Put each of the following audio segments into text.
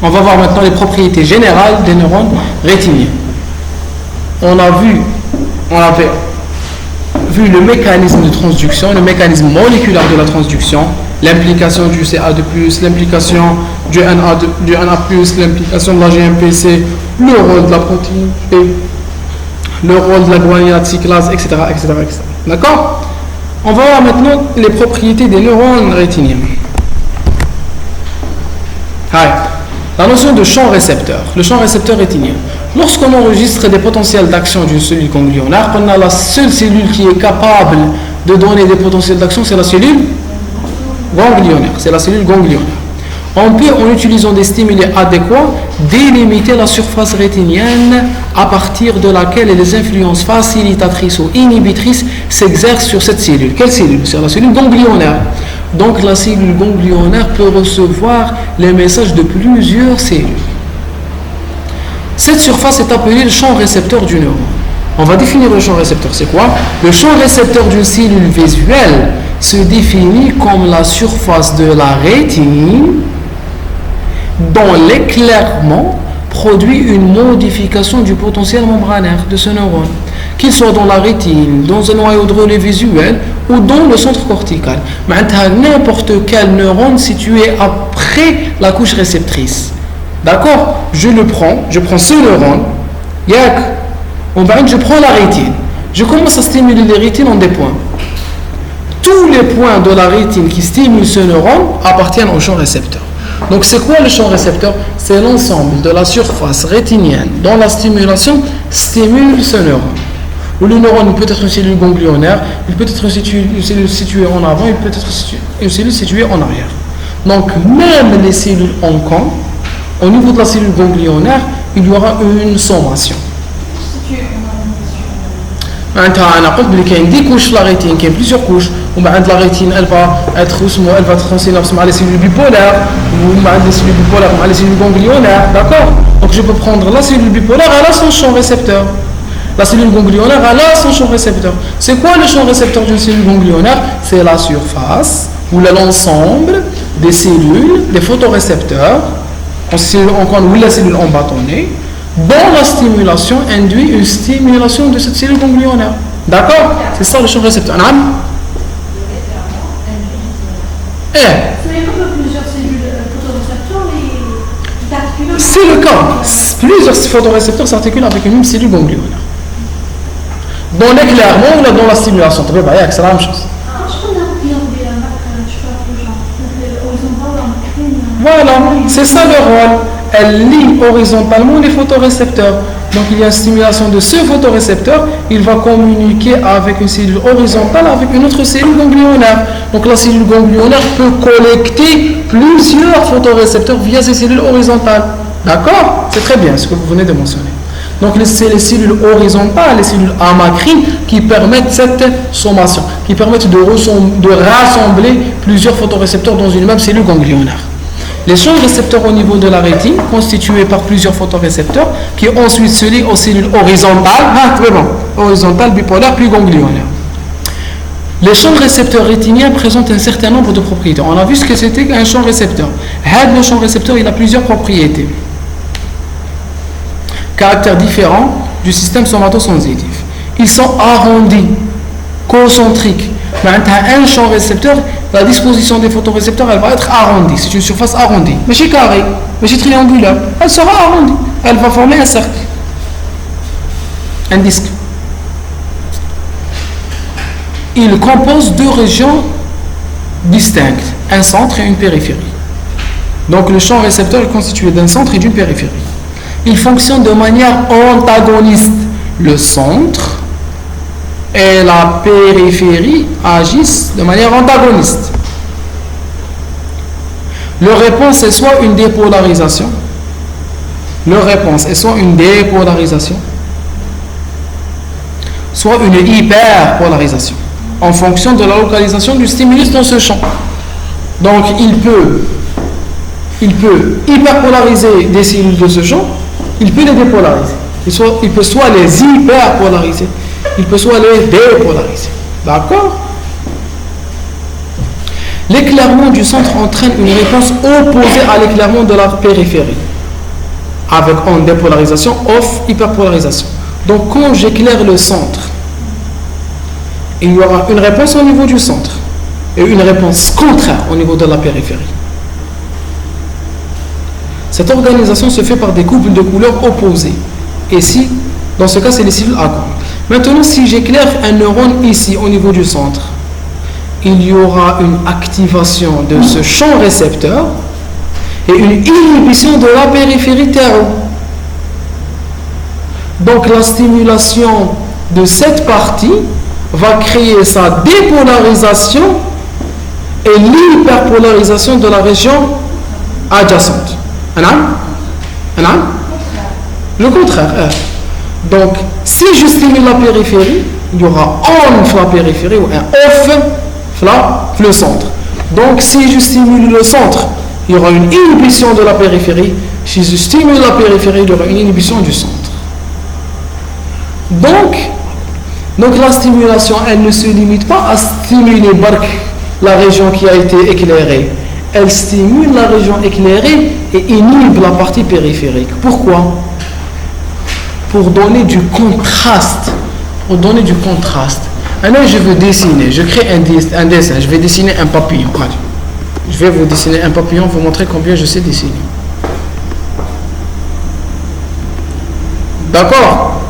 On va voir maintenant les propriétés générales des neurones rétiniens. On avait vu le mécanisme de transduction, le mécanisme moléculaire de la transduction, l'implication du CA2+, l'implication du NA+, l'implication de la GMPC, le rôle de la protéine P, le rôle de la guanylate cyclase, etc. D'accord? On va voir maintenant les propriétés des neurones rétiniens. La notion de champ récepteur, le champ récepteur rétinien. Lorsqu'on enregistre des potentiels d'action d'une cellule ganglionnaire, on a la seule cellule qui est capable de donner des potentiels d'action, c'est la cellule ganglionnaire. On peut, en utilisant des stimuli adéquats, délimiter la surface rétinienne à partir de laquelle les influences facilitatrices ou inhibitrices s'exercent sur cette cellule. Quelle cellule? C'est la cellule ganglionnaire. Donc la cellule ganglionnaire peut recevoir les messages de plusieurs cellules. Cette surface est appelée le champ récepteur du neurone. On va définir le champ récepteur, c'est quoi? Le champ récepteur d'une cellule visuelle se définit comme la surface de la rétine dont l'éclairement produit une modification du potentiel membranaire de ce neurone, qu'il soit dans la rétine, dans un noyau de relais visuel ou dans le centre cortical. N'importe quel neurone situé après la couche réceptrice. D'accord? Je prends ce neurone, je prends la rétine. Je commence à stimuler les rétines en des points. Tous les points de la rétine qui stimulent ce neurone appartiennent au champ récepteur. Donc c'est quoi le champ récepteur? C'est l'ensemble de la surface rétinienne dont la stimulation stimule ce neurone. Ou le neurone peut être une cellule ganglionnaire, il peut être une cellule située en avant, il peut être une cellule située en arrière. Donc même les cellules en camp, au niveau de la cellule ganglionnaire, il y aura une sommation. معناتها انا قلت بلي كاين دي كوش لا ريتين كاين بليزيور كوش ومن عند لا ريتين elle va transiter مع les cellules bipolaires ومع les cellules bipolaires مع les cellules ganglionnaires, d'accord? Donc je peux prendre la cellule bipolaire, elle a son champ récepteur. La cellule ganglionnaire, elle a son champ récepteur. C'est quoi le champ récepteur d'une cellule ganglionnaire? C'est la surface ou l'ensemble des cellules, des photorécepteurs ou la cellule en bâtonnet, dont la stimulation induit une stimulation de cette cellule ganglionnaire. D'accord? C'est ça le champ récepteur. C'est le cas. Plusieurs photorécepteurs s'articulent avec une même cellule ganglionnaire. Dans l'éclairement ou dans la stimulation, c'est la même chose. Voilà, c'est ça le rôle. Elle lie horizontalement les photorécepteurs. Donc il y a une stimulation de ce photorécepteur, il va communiquer avec une cellule horizontale, avec une autre cellule ganglionnaire. Donc la cellule ganglionnaire peut collecter plusieurs photorécepteurs via ces cellules horizontales. D'accord? C'est très bien ce que vous venez de mentionner. Donc c'est les cellules horizontales, les cellules amacrines qui permettent cette sommation, qui permettent de rassembler plusieurs photorécepteurs dans une même cellule ganglionnaire. Les champs récepteurs au niveau de la rétine, constitués par plusieurs photorécepteurs, qui ensuite se lient aux cellules horizontales, bipolaires, puis ganglionnaires. Les champs récepteurs rétiniens présentent un certain nombre de propriétés. On a vu ce que c'était qu'un champ récepteur. Le champ récepteur, il a plusieurs propriétés. Caractères différents du système somatosensitif. Ils sont arrondis, concentriques. Un champ récepteur, la disposition des photorécepteurs, elle va être arrondie. C'est une surface arrondie. Mais chez carré, mais chez triangulaire, elle sera arrondie. Elle va former un cercle, un disque. Il compose deux régions distinctes, un centre et une périphérie. Donc le champ récepteur est constitué d'un centre et d'une périphérie. Il fonctionne de manière antagoniste. Le centre et la périphérie agissent de manière antagoniste. Leur réponse est soit une dépolarisation, soit une hyperpolarisation, en fonction de la localisation du stimulus dans ce champ. Donc il peut hyperpolariser des cellules de ce champ, il peut les dépolariser. Il peut soit les hyperpolariser, il peut soit les dépolariser. D'accord? L'éclairement du centre entraîne une réponse opposée à l'éclairement de la périphérie. avec on dépolarisation, off hyperpolarisation. Donc quand j'éclaire le centre, il y aura une réponse au niveau du centre et une réponse contraire au niveau de la périphérie. Cette organisation se fait par des couples de couleurs opposées. Et si, dans ce cas, c'est les cellules aqueuses. Maintenant, si j'éclaire un neurone ici au niveau du centre, il y aura une activation de ce champ récepteur et une inhibition de la périphérie théro. Donc la stimulation de cette partie va créer sa dépolarisation et l'hyperpolarisation de la région adjacente. Le contraire. Donc, si je stimule la périphérie, il y aura on la périphérie ou un off le centre. Donc, si je stimule le centre, il y aura une inhibition de la périphérie. Si je stimule la périphérie, il y aura une inhibition du centre. Donc la stimulation, elle ne se limite pas à stimuler la région qui a été éclairée. Elle stimule la région éclairée et inhibe la partie périphérique. Pourquoi? Pour donner du contraste. Maintenant, je veux dessiner. Je crée un dessin. Je vais dessiner un papillon. Allez. Je vais vous dessiner un papillon, vous montrer combien je sais dessiner. D'accord?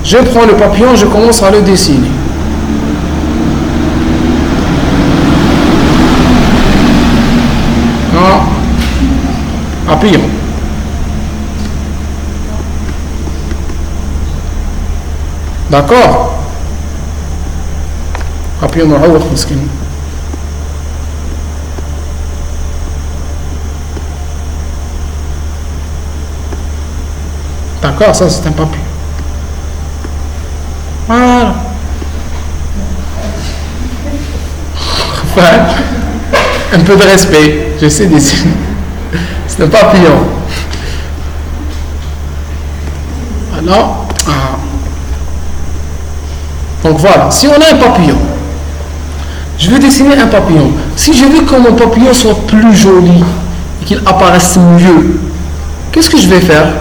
Je prends le papillon, je commence à le dessiner. Papillon. D'accord? Papillon معوق مسكين. D'accord, ça c'est un papillon. Voilà. Enfin, un peu de respect, je sais dessiner. C'est un papillon. Alors, donc voilà, si on a un papillon, je veux dessiner un papillon. Si je veux que mon papillon soit plus joli et qu'il apparaisse mieux, qu'est-ce que je vais faire?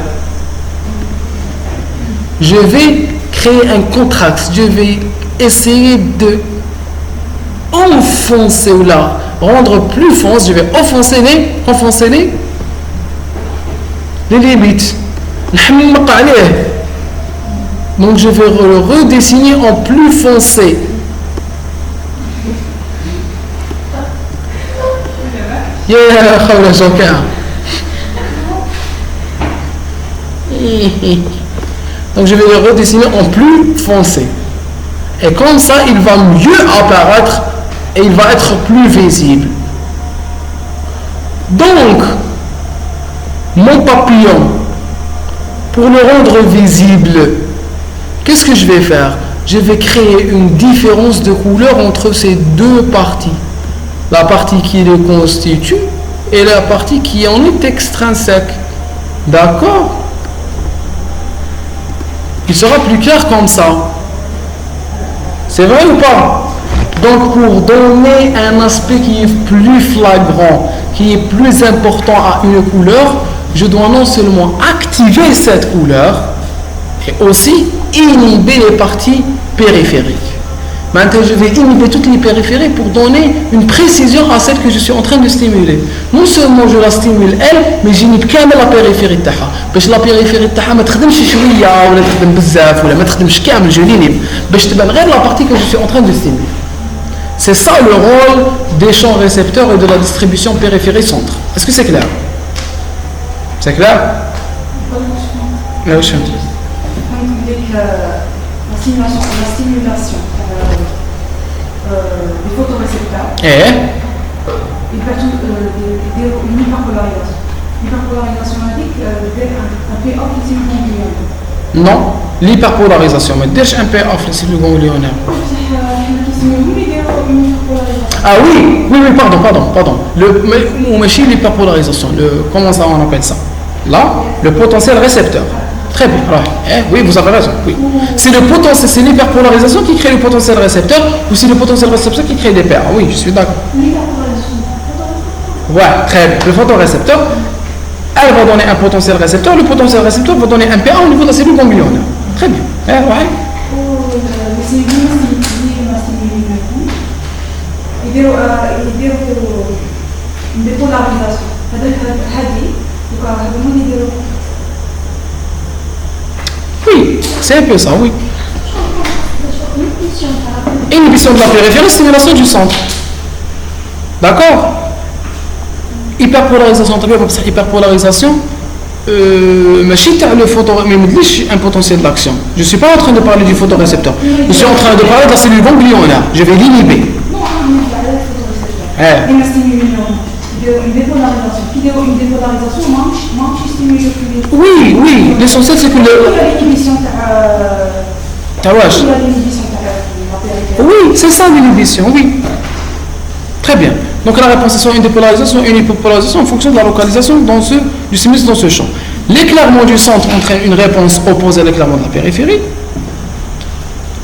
Je vais créer un contraste. Je vais essayer de enfoncer ou là, rendre plus foncé. Je vais enfoncer les limites. Donc je vais le redessiner en plus foncé. Donc je vais le redessiner en plus foncé. Et comme ça, il va mieux apparaître et il va être plus visible. Donc, mon papillon, pour le rendre visible, qu'est-ce que je vais faire? Je vais créer une différence de couleur entre ces deux parties. La partie qui le constitue et la partie qui en est extrinsèque. D'accord? Il sera plus clair comme ça. C'est vrai ou pas? Donc pour donner un aspect qui est plus flagrant, qui est plus important à une couleur, je dois non seulement activer cette couleur, et aussi inhiber les parties périphériques. Maintenant, je vais inhiber toutes les périphéries pour donner une précision à celle que je suis en train de stimuler. Non seulement je la stimule elle, mais j'inhibe كامل la périphérie تاعها. باش la périphérie تاعها ما تخدمش شويه ولا تخدم بزاف ولا ما تخدمش كامل je l'inhibe باش تبان غير la partie que je suis en train de stimuler. C'est ça le rôle des champs récepteurs et de la distribution périphérie-centre. Est-ce que c'est clair? C'est clair? La stimulation des photorécepteurs et une hyperpolarisation. L'hyperpolarisation indique un payoff ici ganglionnaire. Non, l'hyperpolarisation, mais déjà un payoff ici ganglionnaire. Ah oui, pardon. Mais l'hyperpolarisation, comment ça on appelle ça? Là, le potentiel récepteur. Très bien. Oui, vous avez raison. Oui. C'est le potentiel, c'est l'hyperpolarisation qui crée le potentiel récepteur ou c'est le potentiel récepteur qui crée des paires? Oui, je suis d'accord. Ouais, très bien. Le photorécepteur, Elle va donner un potentiel récepteur. Le potentiel récepteur va donner un PA au niveau de la cellule ganglionnaire. Très bien. Ouais. Oui, c'est un peu ça, oui. Inhibition de la périphérie, stimulation du centre. D'accord? Hyperpolarisation, hyperpolarisation, un potentiel d'action. Je ne suis pas en train de parler du photorécepteur. Je suis en train de parler de la cellule ganglionnaire. Je vais l'inhiber. Oui, l'essentiel c'est que oui, c'est ça l'inhibition, oui. Très bien. Donc la réponse est soit une dépolarisation, une hyperpolarisation en fonction de la localisation du stimulus dans ce champ. L'éclairement du centre entraîne une réponse opposée à l'éclairement de la périphérie,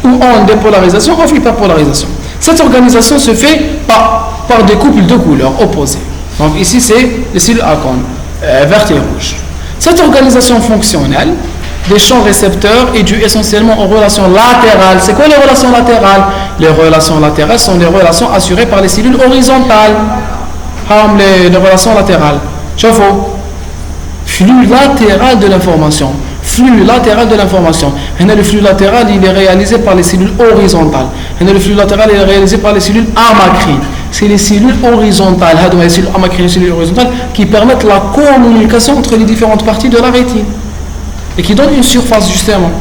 ou en dépolarisation, ou en hyperpolarisation. Cette organisation se fait par des couples de couleurs opposées. Donc ici c'est les cellules à cône, verte et rouge. Cette organisation fonctionnelle des champs récepteurs est due essentiellement aux relations latérales. C'est quoi les relations latérales? Les relations latérales sont des relations assurées par les cellules horizontales. Les relations latérales. Chauffons. Flux latéral de l'information. Flux latéral de l'information. Le flux latéral, il est réalisé par les cellules horizontales. Le flux latéral, il est réalisé par les cellules amacrines. C'est les cellules horizontales, les cellules amacrines, les cellules horizontales, qui permettent la communication entre les différentes parties de la rétine. Et qui donnent une surface, justement.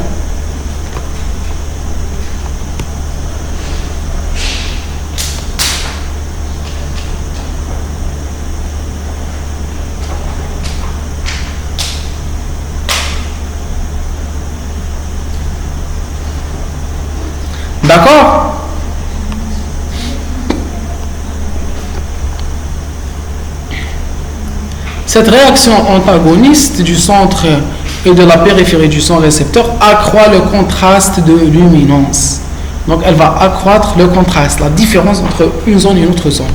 D'accord? Cette réaction antagoniste du centre et de la périphérie du son récepteur accroît le contraste de luminance. Donc elle va accroître le contraste, la différence entre une zone et une autre zone.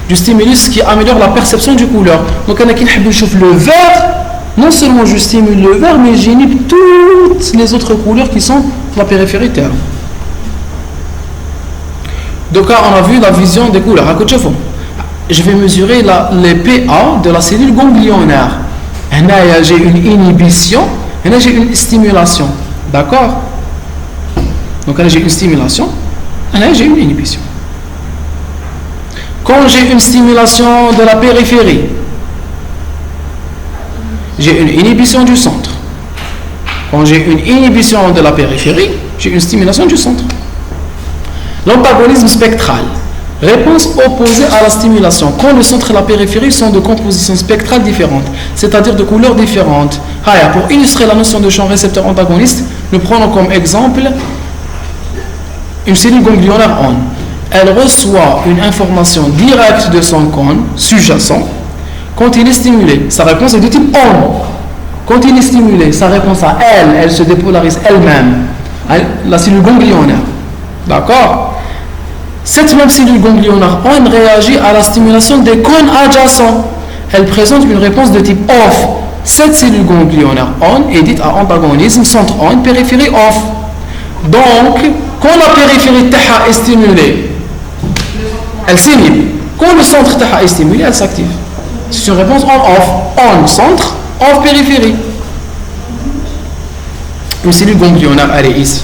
Du stimulus qui améliore la perception du couleur. Donc on a qui chauffe le vert, non seulement je stimule le vert, mais j'inhibe toutes les autres couleurs qui sont de la périphérie terre. Donc là, on a vu la vision des couleurs. Je vais mesurer les PA de la cellule ganglionnaire. Là, j'ai une inhibition, et là, j'ai une stimulation. D'accord? Donc là, j'ai une stimulation, et là, j'ai une inhibition. Quand j'ai une stimulation de la périphérie, j'ai une inhibition du centre. Quand j'ai une inhibition de la périphérie, j'ai une stimulation du centre. L'antagonisme spectral. Réponse opposée à la stimulation. Quand le centre et la périphérie sont de compositions spectrales différentes, c'est-à-dire de couleurs différentes. Pour illustrer la notion de champ récepteur antagoniste, nous prenons comme exemple une cellule ganglionnaire ON. Elle reçoit une information directe de son cône sous-jacent quand il est stimulé. Sa réponse est de type ON. Quand il est stimulé, sa réponse à elle se dépolarise elle-même. La cellule ganglionnaire. D'accord? Cette même cellule ganglionnaire ON réagit à la stimulation des cônes adjacents. Elle présente une réponse de type OFF. Cette cellule ganglionnaire ON est dite à antagonisme centre ON, périphérie OFF. Donc, quand la périphérie TAHA est stimulée, elle s'inhibe. Quand le centre TAHA est stimulé, elle s'active. C'est une réponse ON-OFF. ON centre, OFF périphérie. Une cellule ganglionnaire, elle est ici.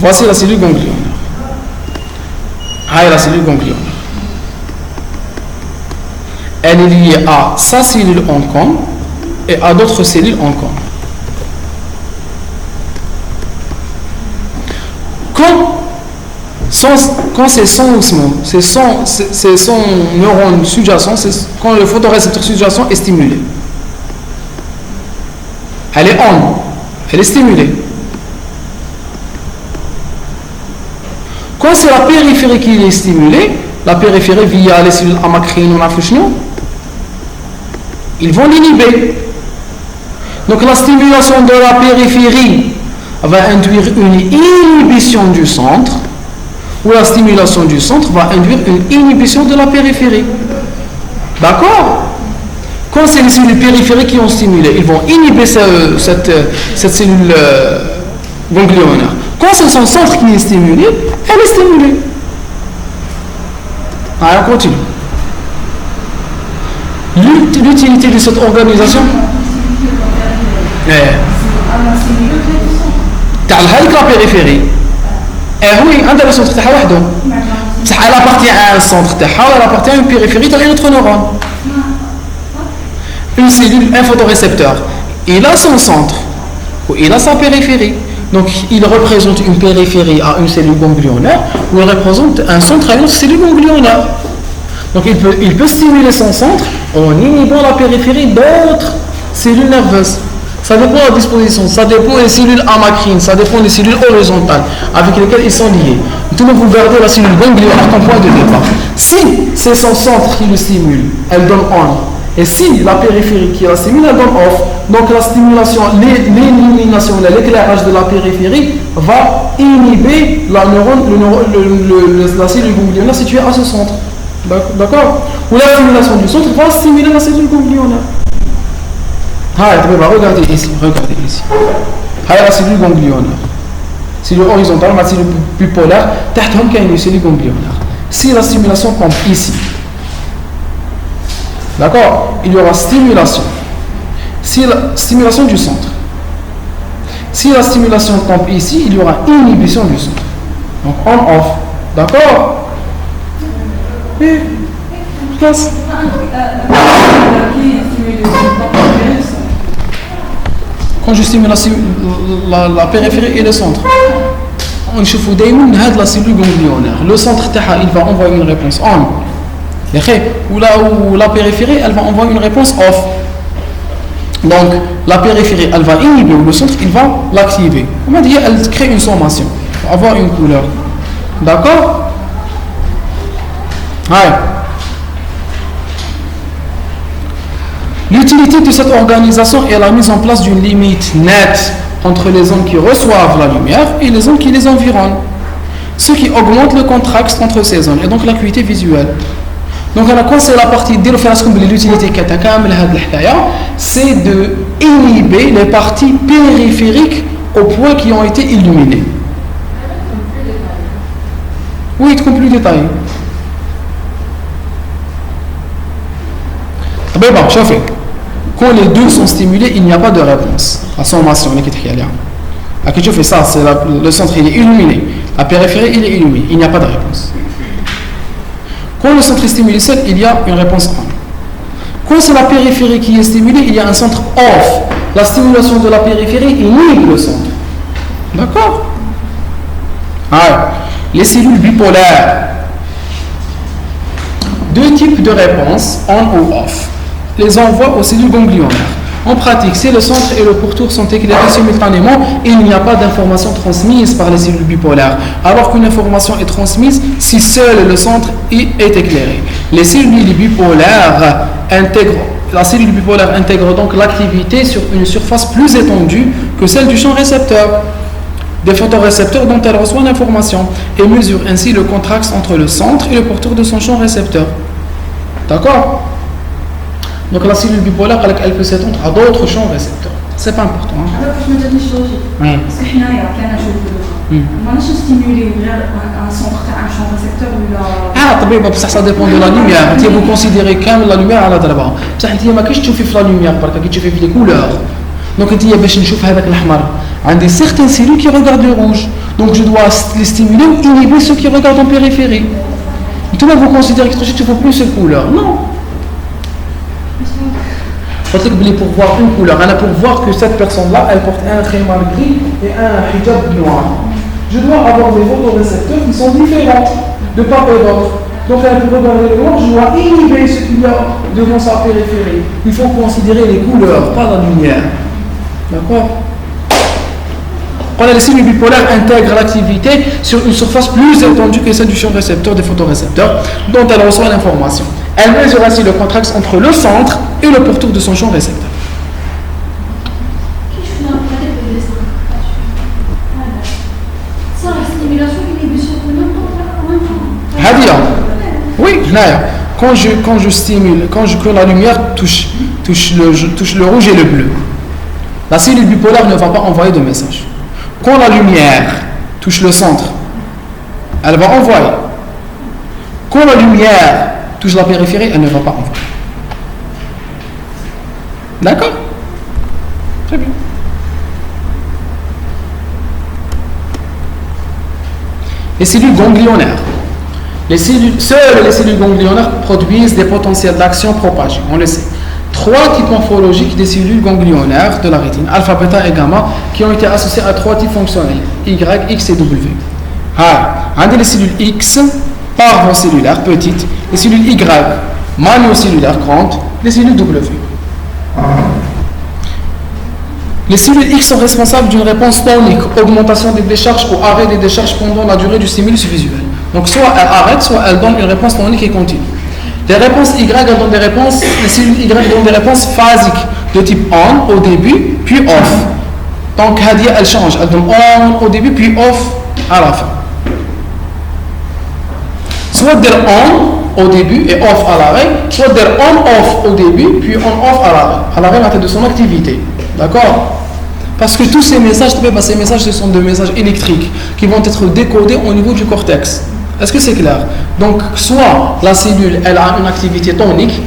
Voici la cellule ganglionnaire. La cellule ganglionnaire. Elle est liée à sa cellule en cône et à d'autres cellules en cône. Quand c'est son neurone sous-jacent, quand le photorécepteur sous-jacent est stimulé. Elle est elle est stimulée. Quand c'est la périphérie qui est stimulée, la périphérie via les cellules amacrines ou affichons, ils vont l'inhiber. Donc la stimulation de la périphérie va induire une inhibition du centre, ou la stimulation du centre va induire une inhibition de la périphérie. D'accord? Quand c'est les cellules périphériques qui ont stimulé, ils vont inhiber cette cellule ganglionnaire. Quand c'est son centre qui est stimulé, elle est stimulée. Allez, on continue. L'utilité de cette organisation, هذيك la périphérie. Oui, عندها le centre تاعها وحده. بصح elle appartient à un centre تاعها ou elle appartient à une périphérie تاع un autre neurone. Une cellule, un photorécepteur, il a son centre ou il a sa périphérie. Donc il représente une périphérie à une cellule ganglionnaire ou il représente un centre à une autre cellule ganglionnaire. Donc il peut stimuler son centre en inhibant la périphérie d'autres cellules nerveuses. Ça dépend de la disposition, ça dépend des cellules amacrines, ça dépend des cellules horizontales avec lesquelles ils sont liés. Tout le monde, vous gardez la cellule ganglionnaire comme point de départ. Si c'est son centre qui le stimule, elle donne on. Et si la périphérie qui la stimule, elle donne off. Donc la stimulation, l'illumination, l'éclairage de la périphérie va inhiber la cellule ganglionnaire située à ce centre. D'accord? Ou la stimulation du centre va stimuler la cellule ganglionnaire. Regardez ici. La cellule ganglionnaire. Cellule horizontale, la cellule bipolaire, تحتهم كاين une cellule ganglionnaire. Si la stimulation tombe ici, d'accord, il y aura stimulation. Si la stimulation du centre. Si la stimulation tombe ici, il y aura inhibition du centre. Donc on-off. D'accord? Et place. Quand je stimule la périphérie et le centre, on cherche دائما هاد la cellule ganglionnaire. Le centre تاعها il va envoyer une réponse on. Ou la périphérie elle va envoyer une réponse off. Donc la périphérie elle va inhiber ou le centre il va l'activer. On va dire elle crée une sommation pour avoir une couleur. D'accord? Ouais. L'utilité de cette organisation est la mise en place d'une limite nette entre les zones qui reçoivent la lumière et les zones qui les environnent, ce qui augmente le contraste entre ces zones et donc l'acuité visuelle. Donc quand c'est la partie de l'utilité c'est de inhiber les parties périphériques aux points qui ont été illuminés. Oui, تكون plus détaillé. Bon, chauffez. Quand les deux sont stimulés, il n'y a pas de réponse. La sommation, tu fais ça, c'est le centre il est illuminé, la périphérie il est illuminé, il n'y a pas de réponse. Quand le centre est stimulé seul, il y a une réponse on. Quand c'est la périphérie qui est stimulée, il y a un centre off. La stimulation de la périphérie inhibe le centre. D'accord? Alors, les cellules bipolaires. Deux types de réponses, on ou off. Les envoie aux cellules ganglionnaires. En pratique, si le centre et le pourtour sont éclairés simultanément, il n'y a pas d'information transmise par les cellules bipolaires, alors qu'une information est transmise si seul le centre est éclairé. Les cellules bipolaires la cellule bipolaire intègre donc l'activité sur une surface plus étendue que celle du champ récepteur, des photorécepteurs dont elle reçoit l'information, et mesure ainsi le contraste entre le centre et le pourtour de son champ récepteur. D'accord? Donc la cellule bipolaire, elle peut s'étendre à d'autres champs récepteurs. C'est pas important. Alors que je me dis une chose, parce que il y a qu'un chose on va stimuler un centre, un champ récepteur ou la. Ça dépend de la lumière. Vous considérez quand la lumière à la draba. Ça ne ما كاينش تشوفي في la lumière, parce que تشوفي في les couleurs. Donc il y a باش نشوف هذاك الأحمر. عندي certaines cellules qui regardent le rouge. Donc je dois les stimuler ou inhiber ceux qui regardent en périphérie. Tout le monde vous considère que tu ne vois plus ces couleurs. Non. Pour voir une couleur, pour voir que cette personne-là, elle porte un khimar gris et un hijab noir. Je dois avoir des photorécepteurs qui sont différents de part et d'autre. Donc elle peut regarder le noir, je dois inhiber ce qu'il y a devant sa périphérie. Il faut considérer les couleurs, pas la lumière. D'accord? Quand les cellules bipolaires intègrent l'activité sur une surface plus étendue que celle du champ récepteur des photorécepteurs dont elle reçoit l'information. Elle mesure ainsi le contraste entre le centre et le pourtour de son champ récepteur. Oui, quand je stimule, quand la lumière touche le rouge et le bleu, la cellule bipolaire ne va pas envoyer de message. Quand la lumière touche le centre, elle va envoyer. Quand la lumière touche la périphérie, elle ne va pas envoyer. D'accord? Très bien. Les cellules ganglionnaires. Seules les cellules ganglionnaires produisent des potentiels d'action propagés, on le sait. 3 types morphologiques des cellules ganglionnaires de la rétine, alpha, bêta et gamma, qui ont été associés à 3 types fonctionnels, Y, X et W. Les cellules X, parvocellulaires, petites, les cellules Y, maniocellulaires, grandes, les cellules W. Les cellules X sont responsables d'une réponse tonique, augmentation des décharges ou arrêt des décharges pendant la durée du stimulus visuel. Donc soit elles arrêtent, soit elles donnent une réponse tonique et continue. Les réponses Y, elles donnent des réponses, les cellules Y donnent des réponses phasiques de type on au début, puis off. Donc elles changent, elles donnent on au début, puis off à la fin. Soit dire on au début et off à l'arrêt, soit dire on-off au début, puis on-off à l'arrêt. À l'arrêt, la tête de son activité. D'accord? Parce que tous ces messages, ce sont des messages électriques qui vont être décodés au niveau du cortex. Est-ce que c'est clair? Donc, soit la cellule, elle a une activité tonique,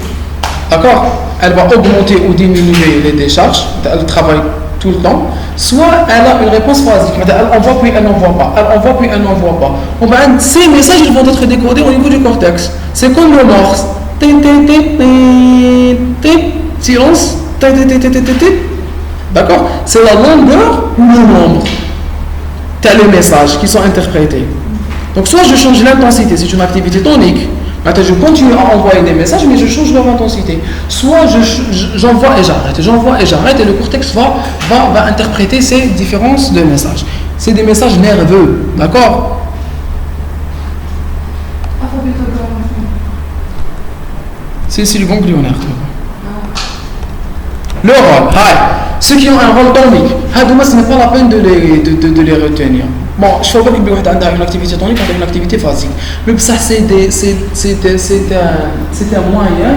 d'accord? Elle va augmenter ou diminuer les décharges, elle travaille tout le temps, soit elle a une réponse phasique, elle envoie puis elle n'envoie pas, elle envoie puis elle n'envoie pas. Ces messages, ils vont être décodés au niveau du cortex. C'est comme le morse. Silence. D'accord? C'est la longueur ou le nombre. Tels les messages qui sont interprétés. Donc soit je change l'intensité, c'est une activité tonique. Maintenant je continue à envoyer des messages, mais je change leur intensité. Soit j'envoie et j'arrête, et le cortex va interpréter ces différences de messages. C'est des messages nerveux. D'accord? C'est le ganglionnaire. Le rôle, ceux qui ont un rôle tonique, ce n'est pas la peine de les retenir. Bon, je ne sais pas qu'il y a une activité tonique et une activité phasique. Mais ça, c'est un moyen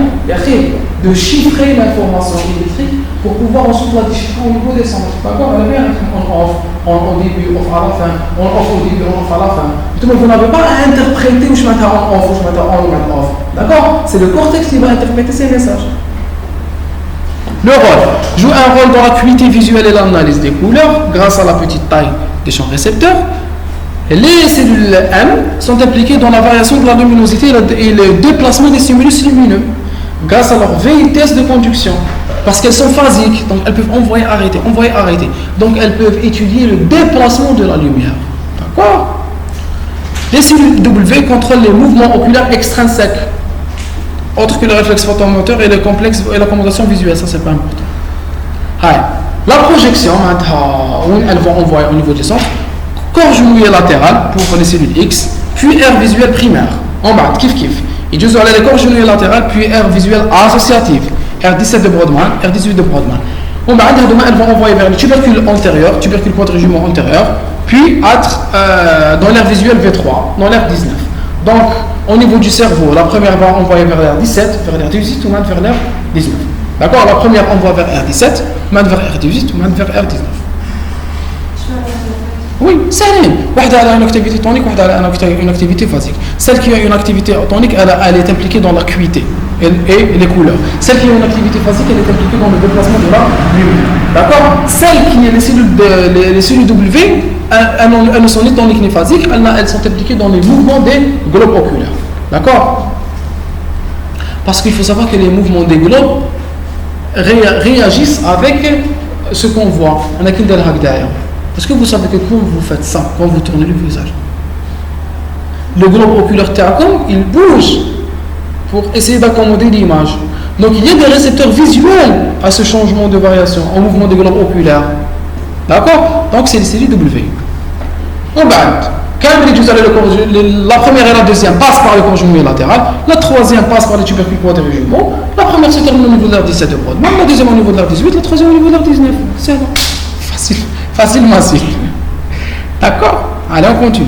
de chiffrer l'information électrique pour pouvoir ensuite la déchiffrer au niveau des centres. D'accord? Elle a bien on-off, au début, off à la fin, on-off au début, on-off à la fin. Vous n'avez pas à interpréter où je mets on-off, où je mets on-off. D'accord? C'est le cortex qui va interpréter ces messages. Le rôle joue un rôle dans l'acuité visuelle et l'analyse des couleurs grâce à la petite taille des champs récepteurs. Les cellules M sont impliquées dans la variation de la luminosité et le déplacement des stimulus lumineux grâce à leur vitesse de conduction. Parce qu'elles sont phasiques, donc elles peuvent envoyer, arrêter. Donc elles peuvent étudier le déplacement de la lumière. D'accord? Les cellules W contrôlent les mouvements oculaires extrinsèques, autre que le réflexe photomoteur et le complexe et la commandation visuelle, ça c'est pas important. La projection, elles vont envoyer au niveau du centre, corps genouillé latéral pour les cellules X, puis aire visuelle primaire, en bas, kiff. Et je aller les corps genouillé latéral, puis aire visuelle associative, R17 de Brodmann, R18 de Brodmann. En bas, elles vont envoyer vers le tubercule antérieur, tubercule quadrijumeau antérieur, puis être dans l'aire visuelle V3, dans l'aire 19. Donc, au niveau du cerveau, la première va envoyer vers l'aire 17, vers l'aire 18 ou même vers l'aire 19. D'accord? La première envoie vers l'aire 17, même vers l'aire 18 ou même vers l'aire 19. Oui, c'est rien. Une a une activité tonique, une activité phasique. Celle qui a une activité tonique, elle est impliquée dans l'acuité et les couleurs. Celle qui a une activité phasique, elle est impliquée dans le déplacement de la lumière. D'accord? Celle qui a les cellules W, elles ne sont ni toniques ni phasiques, elles sont impliquées dans les mouvements des globes oculaires. D'accord? Parce qu'il faut savoir que les mouvements des globes réagissent avec ce qu'on voit. On a qu'une derrière. Est-ce que vous savez que quand vous faites ça, quand vous tournez le visage, le globe oculaire il bouge pour essayer d'accommoder l'image. Donc il y a des récepteurs visuels à ce changement de variation, au mouvement des globes oculaires. D'accord? Donc c'est les cellules W. En bas, la première et la deuxième passent par le corps genouillé latéral, la troisième passe par les tubercules quadrijumeaux, la première se termine au niveau de l'aire 17 de Brodmann, la deuxième au niveau de l'aire 18, la troisième au niveau de l'aire 19. C'est bon. Facile. D'accord? Allez, on continue.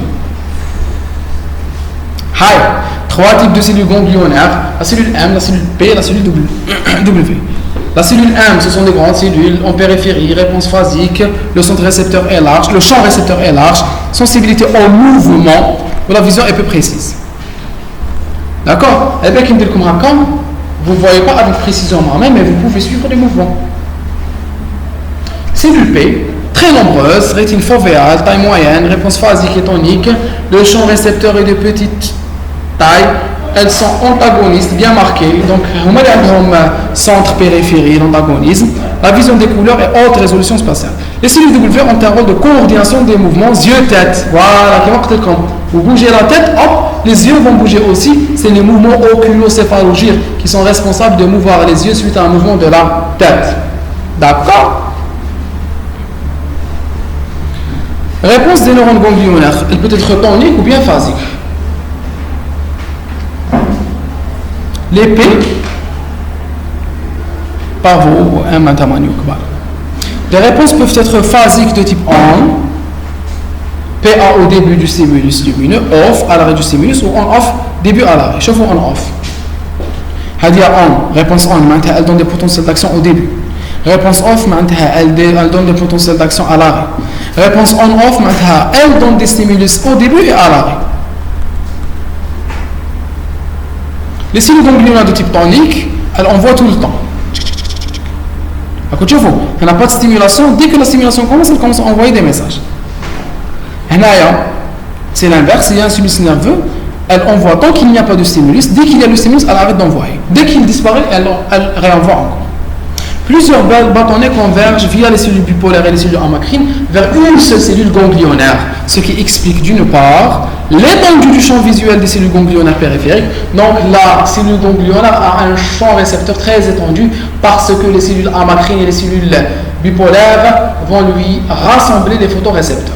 3 types de cellules ganglionnaires, la cellule M, la cellule P et la cellule W. La cellule M, ce sont des grandes cellules en périphérie, réponse phasique, le centre récepteur est large, le champ récepteur est large, sensibilité au mouvement, où la vision est peu précise. D'accord? Et bien, vous ne voyez pas avec précision moi-même, mais vous pouvez suivre les mouvements. Cellule P, très nombreuse, rétine fovéale, taille moyenne, réponse phasique et tonique, le champ récepteur est de petite taille, elles sont antagonistes, bien marquées, donc on a un centre périphérie, l'antagonisme, la vision des couleurs est haute résolution spatiale. Les cellules W ont un rôle de coordination des mouvements yeux-tête, voilà, vous bougez la tête, hop, les yeux vont bouger aussi, c'est les mouvements oculocéphalogiques qui sont responsables de mouvoir les yeux suite à un mouvement de la tête. D'accord? Réponse des neurones ganglionnaires, elle peut être tonique ou bien phasique. Les P, pavot, les réponses peuvent être phasiques de type on, PA au début du stimulus lumineux, off à l'arrêt du stimulus, ou on-off, début à l'arrêt. Chauffe ou on-off. Hadia on, réponse on, elle donne des potentiels d'action au début. Réponse off, elle donne des potentiels d'action à l'arrêt. Réponse on-off, elle donne des stimulus au début et à l'arrêt. Les cellules ganglionnaires de type tonique, elles envoient tout le temps. Elle n'a pas de stimulation. Dès que la stimulation commence, elle commence à envoyer des messages. C'est l'inverse. Il y a un stimulus nerveux, elle envoie tant qu'il n'y a pas de stimulus. Dès qu'il y a le stimulus, elle arrête d'envoyer. Dès qu'il disparaît, elle réenvoie encore. Plusieurs bâtonnets convergent via les cellules bipolaires et les cellules amacrines vers une seule cellule ganglionnaire, ce qui explique d'une part l'étendue du champ visuel des cellules ganglionnaires périphériques. Donc la cellule ganglionnaire a un champ récepteur très étendu parce que les cellules amacrines et les cellules bipolaires vont lui rassembler les photorécepteurs.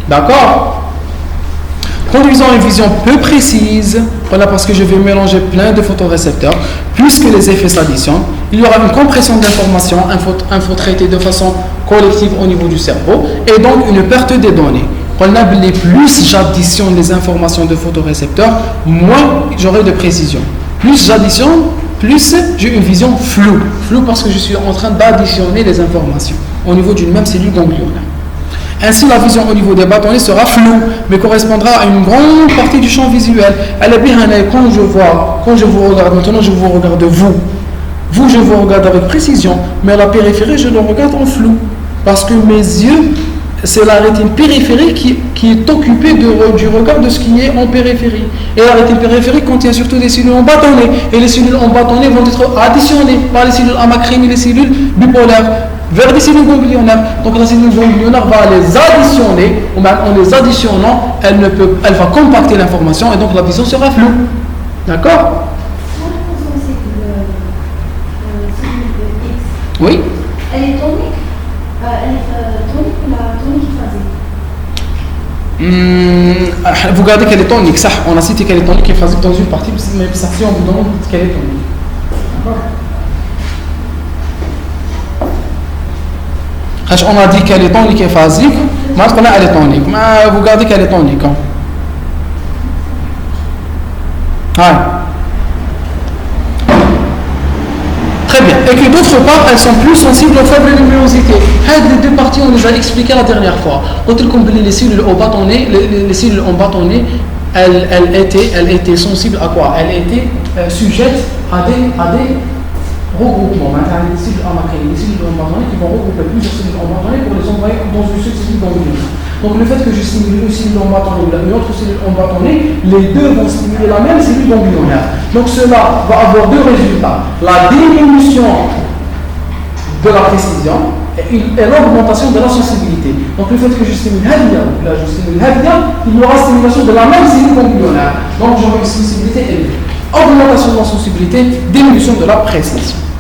D'accord? Conduisant une vision peu précise, voilà, parce que je vais mélanger plein de photorécepteurs, plus que les effets s'additionnent, il y aura une compression d'informations, info traitées de façon collective au niveau du cerveau, et donc une perte des données. Plus j'additionne les informations de photorécepteurs, moins j'aurai de précision. Plus j'additionne, plus j'ai une vision floue. Floue parce que je suis en train d'additionner les informations au niveau d'une même cellule ganglionnaire. Ainsi, la vision au niveau des bâtonnets sera floue, mais correspondra à une grande partie du champ visuel. Elle est bien, quand je vous regarde, maintenant je vous regarde vous. Vous, je vous regarde avec précision, mais à la périphérie, je le regarde en flou. Parce que mes yeux, c'est la rétine périphérique qui est occupée du regard de ce qui est en périphérie. Et la rétine périphérique contient surtout des cellules en bâtonnets. Et les cellules en bâtonnets vont être additionnées par les cellules amacrines et les cellules bipolaires vers des cellules ganglionnaires. Donc la cellule ganglionnaire va les additionner, en les additionnant, elle va compacter l'information et donc la vision sera floue. D'accord? Oui. Elle est tonique? Elle est tonique ou la tonique phasique? Vous regardez qu'elle est tonique, ça, on a cité qu'elle est tonique et phasique dans une partie, mais ça si on vous demande qu'elle est tonique. D'accord? On a dit qu'elle est tonique et phasique, maintenant elle est tonique. Mais vous regardez qu'elle est tonique. Très bien. Et que d'autre part, elles sont plus sensibles aux faibles luminosités. Les deux parties, on les a expliquées la dernière fois. Autre que les cellules en bâtonnet, les cellules en bâtonnet, elles étaient sensibles à quoi? Elles étaient sujettes à des regroupement. Maintenant, les cellules amacrines, les cellules en bâtonnet qui vont regrouper plusieurs cellules en bâtonnet pour les envoyer dans une seule cellule ganglionnaire. Donc le fait que je stimule une cellule en bâtonnet ou une autre cellule en bâtonnet, les deux vont stimuler la même cellule ganglionnaire. Donc cela va avoir deux résultats. La diminution de la précision et l'augmentation de la sensibilité. Donc le fait que je stimule Hadia, là je stimule Hadia, il y aura stimulation de la même cellule ganglionnaire. Donc j'aurai une sensibilité élevée. Augmentation de la sensibilité, diminution de la précision.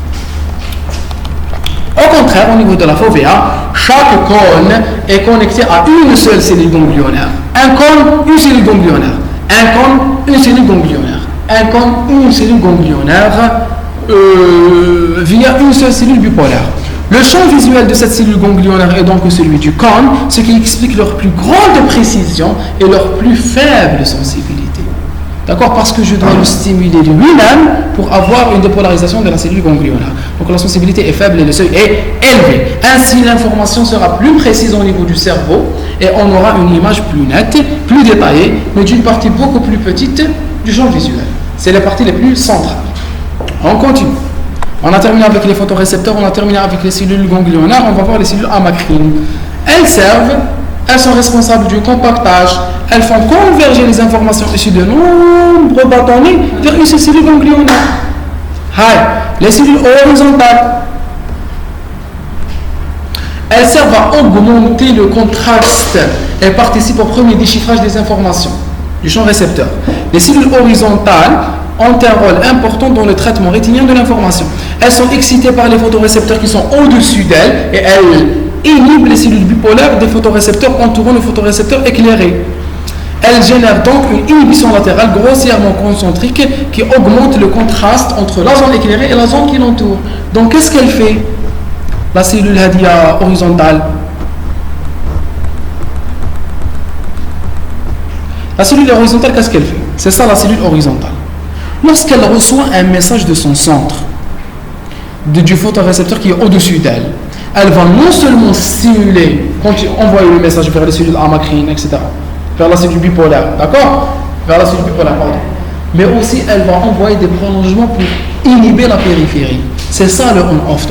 Au contraire, au niveau de la fovea, chaque cône est connecté à une seule cellule ganglionnaire. Un cône, une cellule ganglionnaire. Un cône, une cellule ganglionnaire. Un cône, une cellule ganglionnaire via une seule cellule bipolaire. Le champ visuel de cette cellule ganglionnaire est donc celui du cône, ce qui explique leur plus grande précision et leur plus faible sensibilité. D'accord? Parce que je dois le stimuler lui-même pour avoir une dépolarisation de la cellule ganglionnaire. Donc la sensibilité est faible et le seuil est élevé. Ainsi, l'information sera plus précise au niveau du cerveau et on aura une image plus nette, plus détaillée, mais d'une partie beaucoup plus petite du champ visuel. C'est les parties les plus centrales. On continue. On a terminé avec les photorécepteurs, on a terminé avec les cellules ganglionnaires, on va voir les cellules amacrines. Elles sont responsables du compactage, elles font converger les informations issues de nombreux bâtonnets vers une cellule ganglionnaire. Les cellules horizontales, elles servent à augmenter le contraste et participent au premier déchiffrage des informations du champ récepteur. Les cellules horizontales ont un rôle important dans le traitement rétinien de l'information. Elles sont excitées par les photorécepteurs qui sont au-dessus d'elles et elles inhibent les cellules bipolaires des photorécepteurs entourant le photorécepteur éclairé. Elles génèrent donc une inhibition latérale grossièrement concentrique qui augmente le contraste entre la zone éclairée et la zone qui l'entoure. Donc qu'est-ce qu'elle fait, la cellule hadia horizontale? La cellule horizontale, qu'est-ce qu'elle fait? C'est ça la cellule horizontale. Lorsqu'elle reçoit un message de son centre, du photorécepteur qui est au-dessus d'elle, elle va non seulement stimuler, envoyer le message vers les cellules amacrines, etc., vers la cellule bipolaire, d'accord? Vers la cellule bipolaire, pardon. Mais aussi, elle va envoyer des prolongements pour inhiber la périphérie. C'est ça le on-off,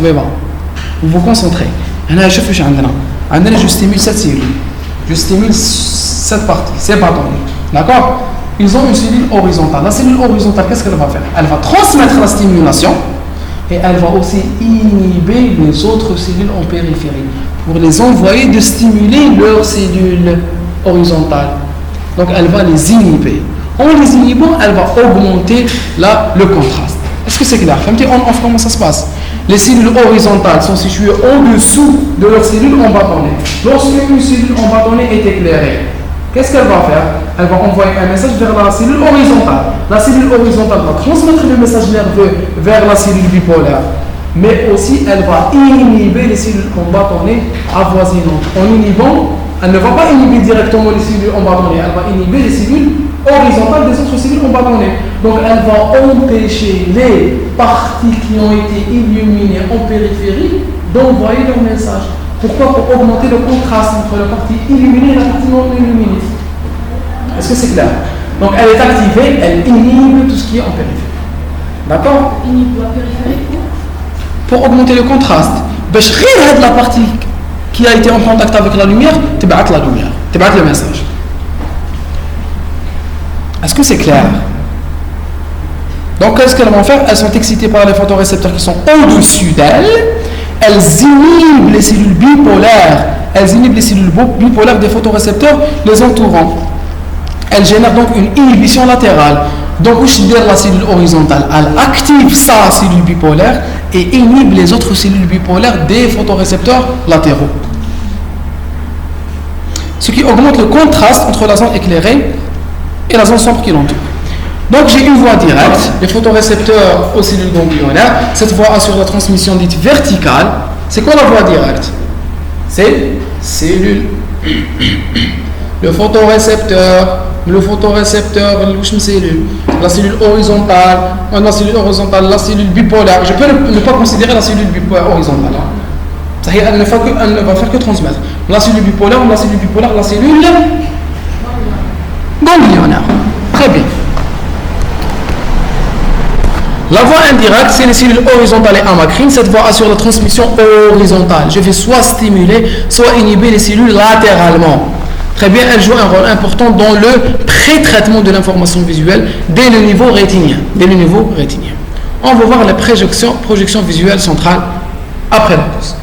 vous vous concentrez. Je stimule cette cellule. Je stimule cette partie, ces bâtons. D'accord? Ils ont une cellule horizontale. La cellule horizontale, qu'est-ce qu'elle va faire? Elle va transmettre la stimulation et elle va aussi inhiber les autres cellules en périphérie pour les envoyer de stimuler leurs cellules horizontales. Donc elle va les inhiber. En les inhibant, elle va augmenter le contraste. Est-ce que c'est clair? Comment ça se passe? Les cellules horizontales sont situées au-dessous de leurs cellules en bâtonnet. Lorsqu'une cellule en bâtonnet est éclairée, qu'est-ce qu'elle va faire? Elle va envoyer un message vers la cellule horizontale. La cellule horizontale va transmettre le message nerveux vers la cellule bipolaire. Mais aussi, elle va inhiber les cellules en bâtonnet avoisinantes. En inhibant, elle ne va pas inhiber directement les cellules en bâtonnet. Elle va inhiber les cellules horizontales des autres cellules en bâtonnet. Donc, elle va empêcher les parties qui ont été illuminées en périphérie d'envoyer leur message. Pourquoi? Pour augmenter le contraste entre la partie illuminée et la partie non illuminée. Est-ce que c'est clair? Donc elle est activée, elle inhibe tout ce qui est en périphérie. D'accord? Inhibe la périphérie pour augmenter le contraste. La partie qui a été en contact avec la lumière, tu bats la lumière, tu bats le message. Est-ce que c'est clair? Donc qu'est-ce qu'elles vont faire? Elles sont excitées par les photorécepteurs qui sont au-dessus d'elles. Elles inhibent les cellules bipolaires. Elles inhibent les cellules bipolaires des photorécepteurs les entourant. Elles génèrent donc une inhibition latérale. Donc, la cellule horizontale, elle active sa cellule bipolaire et inhibe les autres cellules bipolaires des photorécepteurs latéraux. Ce qui augmente le contraste entre la zone éclairée et la zone sombre qui l'entoure. Donc j'ai une voie directe, les photorécepteurs aux cellules ganglionnaires. Cette voie assure la transmission dite verticale. C'est quoi la voie directe? C'est cellule. Le photorécepteur, la cellule horizontale, la cellule bipolaire. Je peux ne pas considérer la cellule bipolaire horizontale. Elle ne va faire que transmettre. La cellule bipolaire, la cellule ganglionnaire. Très bien. La voie indirecte, c'est les cellules horizontales et amacrines. Cette voie assure la transmission horizontale. Je vais soit stimuler, soit inhiber les cellules latéralement. Très bien, elle joue un rôle important dans le pré-traitement de l'information visuelle dès le niveau rétinien. On va voir la projection visuelle centrale après la pause.